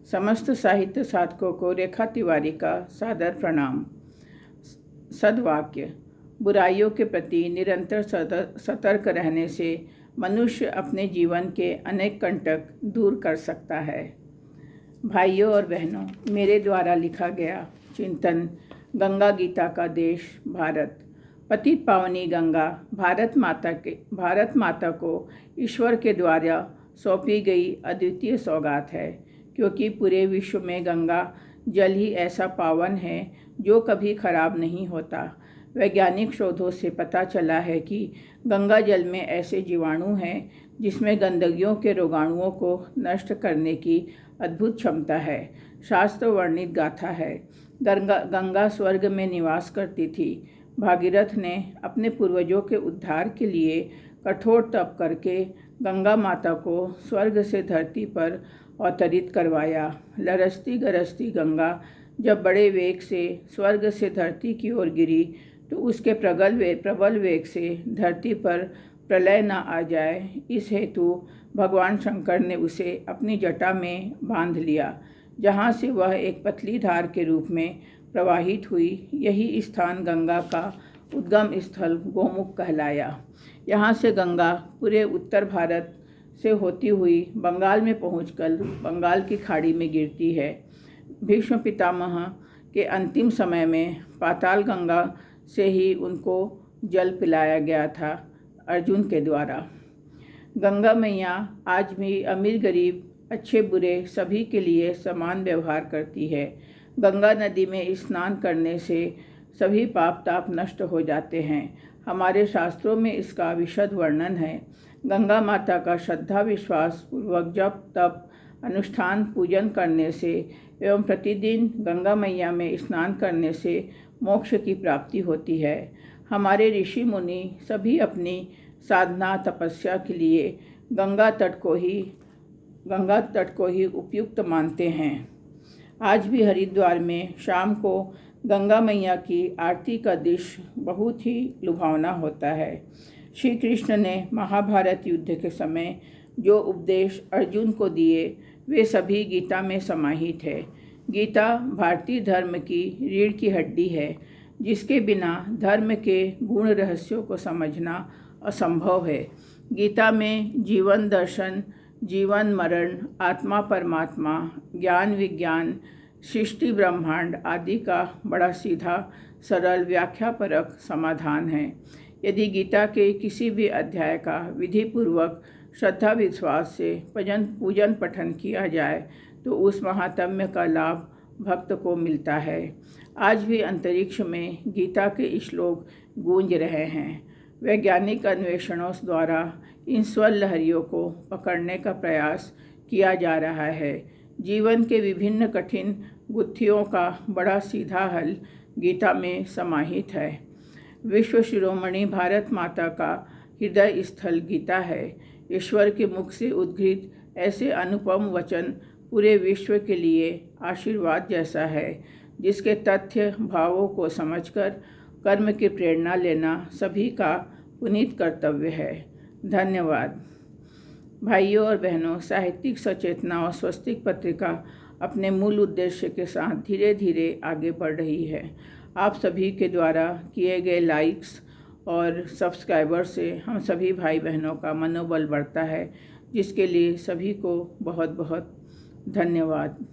समस्त साहित्य साधकों को रेखा तिवारी का सादर प्रणाम। सद्वाक्य। बुराइयों के प्रति निरंतर सतर्क रहने से मनुष्य अपने जीवन के अनेक कंटक दूर कर सकता है। भाइयों और बहनों, मेरे द्वारा लिखा गया चिंतन गंगा गीता का देश भारत, पतित पावनी गंगा भारत माता को ईश्वर के द्वारा सौंपी गई अद्वितीय सौगात है, क्योंकि पूरे विश्व में गंगा जल ही ऐसा पावन है जो कभी खराब नहीं होता। वैज्ञानिक शोधों से पता चला है कि गंगा जल में ऐसे जीवाणु हैं जिसमें गंदगियों के रोगाणुओं को नष्ट करने की अद्भुत क्षमता है। शास्त्र वर्णित गाथा है। गंगा स्वर्ग में निवास करती थी। भागीरथ ने अपने पूर्वजों के उद्धार के लिए कठोर तप करके गंगा माता को स्वर्ग से धरती पर अवतरित करवाया। लरसती गरजती गंगा जब बड़े वेग से स्वर्ग से धरती की ओर गिरी तो उसके प्रबल वेग से धरती पर प्रलय न आ जाए, इस हेतु भगवान शंकर ने उसे अपनी जटा में बांध लिया, जहाँ से वह एक पतली धार के रूप में प्रवाहित हुई। यही स्थान गंगा का उद्गम स्थल गोमुख कहलाया। यहाँ से गंगा पूरे उत्तर भारत से होती हुई बंगाल में पहुंचकर बंगाल की खाड़ी में गिरती है। भीष्म पितामह के अंतिम समय में पाताल गंगा से ही उनको जल पिलाया गया था अर्जुन के द्वारा। गंगा मैया आज भी अमीर गरीब, अच्छे बुरे सभी के लिए समान व्यवहार करती है। गंगा नदी में स्नान करने से सभी पाप ताप नष्ट हो जाते हैं। हमारे शास्त्रों में इसका विशद वर्णन है। गंगा माता का श्रद्धा विश्वास पूर्वक जप तप अनुष्ठान पूजन करने से एवं प्रतिदिन गंगा मैया में स्नान करने से मोक्ष की प्राप्ति होती है। हमारे ऋषि मुनि सभी अपनी साधना तपस्या के लिए गंगा तट को ही उपयुक्त मानते हैं। आज भी हरिद्वार में शाम को गंगा मैया की आरती का दृश्य बहुत ही लुभावना होता है। श्री कृष्ण ने महाभारत युद्ध के समय जो उपदेश अर्जुन को दिए वे सभी गीता में समाहित है। गीता भारतीय धर्म की रीढ़ की हड्डी है, जिसके बिना धर्म के गुण रहस्यों को समझना असंभव है। गीता में जीवन दर्शन, जीवन मरण, आत्मा परमात्मा, ज्ञान विज्ञान, सृष्टि ब्रह्मांड आदि का बड़ा सीधा सरल व्याख्यापरक समाधान है। यदि गीता के किसी भी अध्याय का विधिपूर्वक श्रद्धा विश्वास से पूजन पठन किया जाए तो उस महात्म्य का लाभ भक्त को मिलता है। आज भी अंतरिक्ष में गीता के श्लोक गूंज रहे हैं। वैज्ञानिक अन्वेषणों द्वारा इन स्वर लहरियों को पकड़ने का प्रयास किया जा रहा है। जीवन के विभिन्न कठिन गुत्थियों का बड़ा सीधा हल गीता में समाहित है। विश्व शिरोमणि भारत माता का हृदय स्थल गीता है। ईश्वर के मुख से उद्घृत ऐसे अनुपम वचन पूरे विश्व के लिए आशीर्वाद जैसा है, जिसके तथ्य भावों को समझकर कर्म की प्रेरणा लेना सभी का पुनीत कर्तव्य है। धन्यवाद। भाइयों और बहनों, साहित्यिक सचेतना और स्वस्तिक पत्रिका अपने मूल उद्देश्य के साथ धीरे धीरे आगे बढ़ रही है। आप सभी के द्वारा किए गए लाइक्स और सब्सक्राइबर से हम सभी भाई बहनों का मनोबल बढ़ता है, जिसके लिए सभी को बहुत बहुत धन्यवाद।